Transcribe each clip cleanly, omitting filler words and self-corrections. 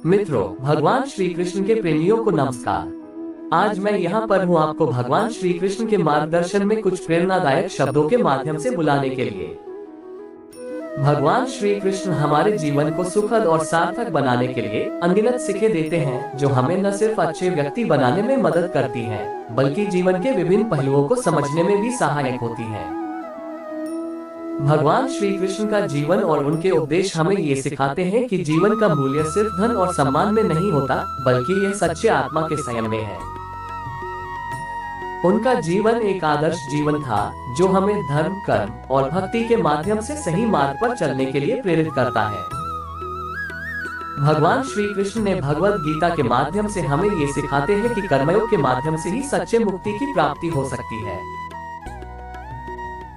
मित्रों, भगवान श्री कृष्ण के प्रेमियों को नमस्कार। आज मैं यहाँ पर हूँ आपको भगवान श्री कृष्ण के मार्गदर्शन में कुछ प्रेरणादायक शब्दों के माध्यम से बुलाने के लिए। भगवान श्री कृष्ण हमारे जीवन को सुखद और सार्थक बनाने के लिए अनगिनत सीखें देते हैं, जो हमें न सिर्फ अच्छे व्यक्ति बनाने में मदद करती हैं, बल्कि जीवन के विभिन्न पहलुओं को समझने में भी सहायक होती हैं। भगवान श्री कृष्ण का जीवन और उनके उपदेश हमें ये सिखाते हैं कि जीवन का मूल्य सिर्फ धन और सम्मान में नहीं होता, बल्कि यह सच्चे आत्मा के संयम में है। उनका जीवन एक आदर्श जीवन था, जो हमें धर्म, कर्म और भक्ति के माध्यम से सही मार्ग पर चलने के लिए प्रेरित करता है। भगवान श्री कृष्ण ने भगवद गीता के माध्यम से हमें ये सिखाते हैं कि कर्मयोग के माध्यम से ही सच्चे मुक्ति की प्राप्ति हो सकती है।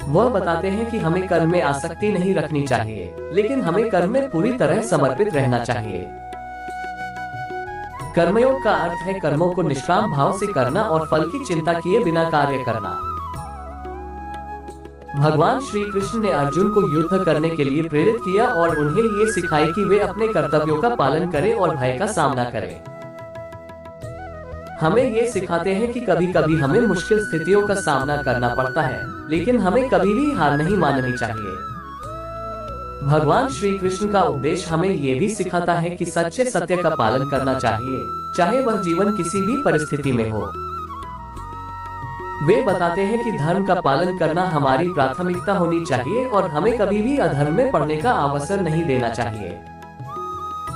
वह बताते हैं कि हमें कर्म में आसक्ति नहीं रखनी चाहिए, लेकिन हमें कर्म में पूरी तरह समर्पित रहना चाहिए। कर्मयोग का अर्थ है कर्मों को निष्काम भाव से करना और फल की चिंता किए बिना कार्य करना। भगवान श्री कृष्ण ने अर्जुन को युद्ध करने के लिए प्रेरित किया और उन्हें ये सिखाया कि वे अपने कर्तव्यों का पालन करें और भय का सामना करें। हमें ये सिखाते हैं कि कभी कभी हमें मुश्किल स्थितियों का सामना करना पड़ता है, लेकिन हमें कभी भी हार नहीं माननी चाहिए। भगवान श्री कृष्ण का उपदेश हमें ये भी सिखाता है कि सच्चे सत्य का पालन करना चाहिए, चाहे वह जीवन किसी भी परिस्थिति में हो। वे बताते हैं कि धर्म का पालन करना हमारी प्राथमिकता होनी चाहिए और हमें कभी भी अधर्म में पड़ने का अवसर नहीं देना चाहिए।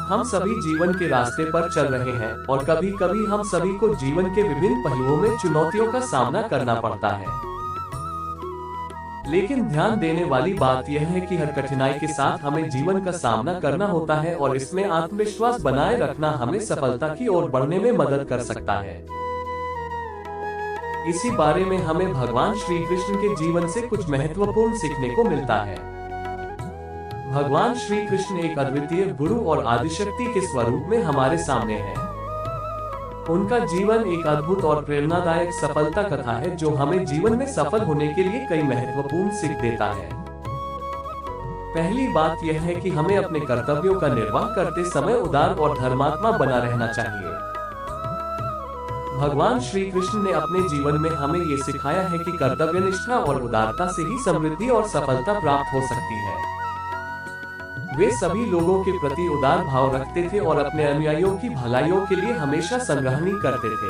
हम सभी जीवन के रास्ते पर चल रहे हैं और कभी कभी हम सभी को जीवन के विभिन्न पहलुओं में चुनौतियों का सामना करना पड़ता है। लेकिन ध्यान देने वाली बात यह है कि हर कठिनाई के साथ हमें जीवन का सामना करना होता है और इसमें आत्मविश्वास बनाए रखना हमें सफलता की ओर बढ़ने में मदद कर सकता है। इसी बारे में हमें भगवान श्री कृष्ण के जीवन से कुछ महत्वपूर्ण सीखने को मिलता है। भगवान श्री कृष्ण एक अद्वितीय गुरु और आदिशक्ति के स्वरूप में हमारे सामने है। उनका जीवन एक अद्भुत और प्रेरणादायक सफलता कथा है, जो हमें जीवन में सफल होने के लिए कई महत्वपूर्ण सीख देता है। पहली बात यह है कि हमें अपने कर्तव्यों का निर्वाह करते समय उदार और धर्मात्मा बना रहना चाहिए। भगवान श्री कृष्ण ने अपने जीवन में हमें ये सिखाया है कि कर्तव्य निष्ठा और उदारता से ही समृद्धि और सफलता प्राप्त हो सकती है। वे सभी लोगों के प्रति उदार भाव रखते थे और अपने अनुयायियों की भलाइयों के लिए हमेशा संग्रहणी करते थे।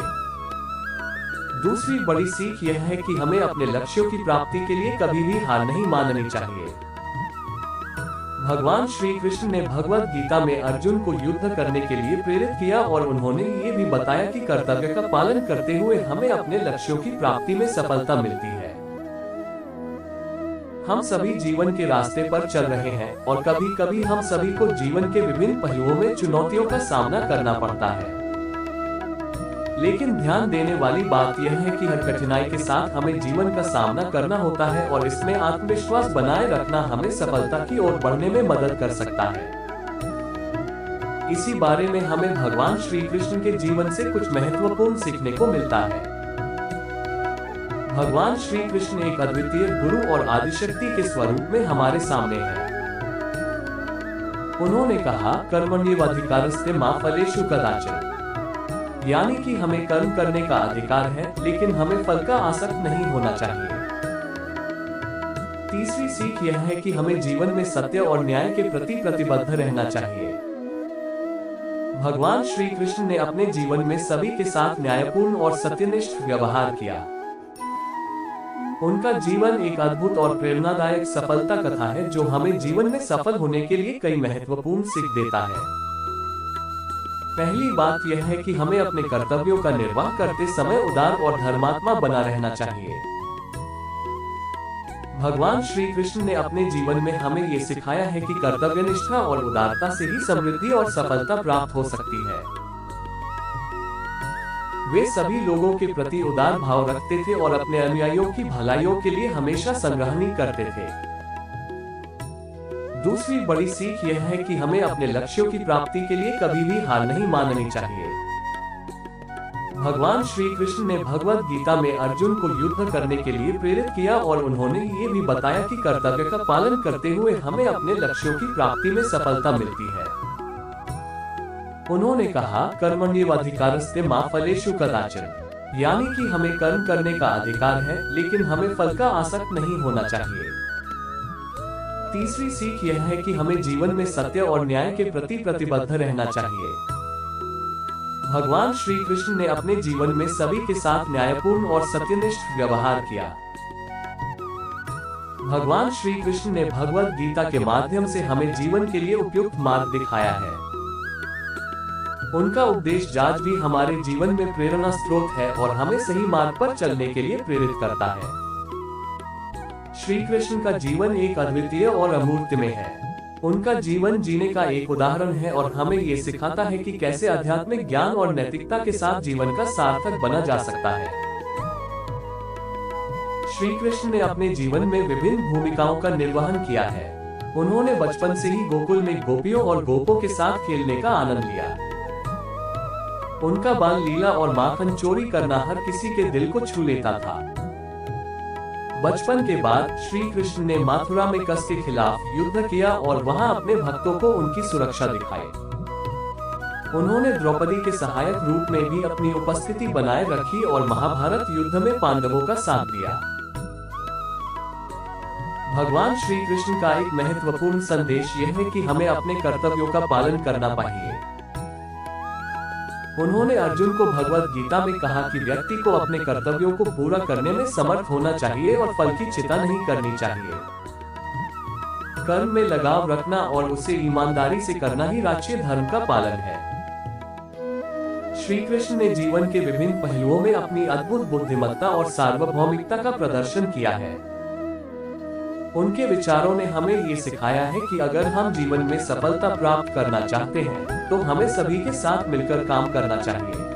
दूसरी बड़ी सीख यह है कि हमें अपने लक्ष्यों की प्राप्ति के लिए कभी भी हार नहीं माननी चाहिए। भगवान श्री कृष्ण ने भगवद गीता में अर्जुन को युद्ध करने के लिए प्रेरित किया और उन्होंने ये भी बताया कि कर्तव्य का पालन करते हुए हमें अपने लक्ष्यों की प्राप्ति में सफलता मिलती है। हम सभी जीवन के रास्ते पर चल रहे हैं और कभी कभी हम सभी को जीवन के विभिन्न पहलुओं में चुनौतियों का सामना करना पड़ता है। लेकिन ध्यान देने वाली बात यह है कि हर कठिनाई के साथ हमें जीवन का सामना करना होता है और इसमें आत्मविश्वास बनाए रखना हमें सफलता की ओर बढ़ने में मदद कर सकता है। इसी बारे में हमें भगवान श्री कृष्ण के जीवन से कुछ महत्वपूर्ण सीखने को मिलता है। भगवान श्री कृष्ण एक अद्वितीय गुरु और आदिशक्ति के स्वरूप में हमारे सामने हैं। उन्होंने कहा, कर्मण्येवाधिकारस्ते मा फलेषु कदाचन, यानी कि हमें कर्म करने का अधिकार है, लेकिन हमें फल का आसक्त नहीं होना चाहिए। तीसरी सीख यह है कि हमें जीवन में सत्य और न्याय के प्रति प्रतिबद्ध रहना चाहिए। भगवान श्री कृष्ण ने अपने जीवन में सभी के साथ न्यायपूर्ण और सत्यनिष्ठ व्यवहार किया। उनका जीवन एक अद्भुत और प्रेरणादायक सफलता कथा है, जो हमें जीवन में सफल होने के लिए कई महत्वपूर्ण सीख देता है। पहली बात यह है कि हमें अपने कर्तव्यों का निर्वाह करते समय उदार और धर्मात्मा बना रहना चाहिए। भगवान श्री कृष्ण ने अपने जीवन में हमें ये सिखाया है कि कर्तव्य निष्ठा और उदारता से ही समृद्धि और सफलता प्राप्त हो सकती है। वे सभी लोगों के प्रति उदार भाव रखते थे और अपने अनुयायियों की भलाइयों के लिए हमेशा संग्रहणी करते थे। दूसरी बड़ी सीख यह है कि हमें अपने लक्ष्यों की प्राप्ति के लिए कभी भी हार नहीं माननी चाहिए। भगवान श्री कृष्ण ने भगवद गीता में अर्जुन को युद्ध करने के लिए प्रेरित किया और उन्होंने ये भी बताया कि कर्तव्य का पालन करते हुए हमें अपने लक्ष्यों की प्राप्ति में सफलता मिलती है। उन्होंने कहा, कर्मण्येवाधिकारस्ते मा फलेषु कदाचन, यानी कि हमें कर्म करने का अधिकार है, लेकिन हमें फल का आसक्त नहीं होना चाहिए। तीसरी सीख यह है कि हमें जीवन में सत्य और न्याय के प्रति प्रतिबद्ध रहना चाहिए। भगवान श्री कृष्ण ने अपने जीवन में सभी के साथ न्यायपूर्ण और सत्यनिष्ठ व्यवहार किया। भगवान श्री कृष्ण ने भगवद गीता के माध्यम से हमें जीवन के लिए उपयुक्त मार्ग दिखाया है। उनका उपदेश आज भी हमारे जीवन में प्रेरणा स्रोत है और हमें सही मार्ग पर चलने के लिए प्रेरित करता है। श्री कृष्ण का जीवन एक अद्वितीय और अमूर्तमय है। उनका जीवन जीने का एक उदाहरण है और हमें ये सिखाता है कि कैसे आध्यात्मिक ज्ञान और नैतिकता के साथ जीवन का सार्थक बना जा सकता है। श्री कृष्ण ने अपने जीवन में विभिन्न भूमिकाओं का निर्वहन किया है। उन्होंने बचपन से ही गोकुल में गोपियों और गोपों के साथ खेलने का आनंद लिया। उनका बाल लीला और माखन चोरी करना हर किसी के दिल को छू लेता था। बचपन के बाद श्री कृष्ण ने मथुरा में कंस के खिलाफ युद्ध किया और वहां अपने भक्तों को उनकी सुरक्षा दिखाई। उन्होंने द्रौपदी के सहायक रूप में भी अपनी उपस्थिति बनाए रखी और महाभारत युद्ध में पांडवों का साथ दिया। भगवान श्री कृष्ण का एक महत्वपूर्ण संदेश यह है कि हमें अपने कर्तव्यों का पालन करना चाहिए। उन्होंने अर्जुन को भगवद गीता में कहा कि व्यक्ति को अपने कर्तव्यों को पूरा करने में समर्थ होना चाहिए और फल की चिंता नहीं करनी चाहिए। कर्म में लगाव रखना और उसे ईमानदारी से करना ही राष्ट्रीय धर्म का पालन है। श्री कृष्ण ने जीवन के विभिन्न पहलुओं में अपनी अद्भुत बुद्धिमत्ता और सार्वभौमिकता का प्रदर्शन किया है। उनके विचारों ने हमें ये सिखाया है कि अगर हम जीवन में सफलता प्राप्त करना चाहते हैं, तो हमें सभी के साथ मिलकर काम करना चाहिए।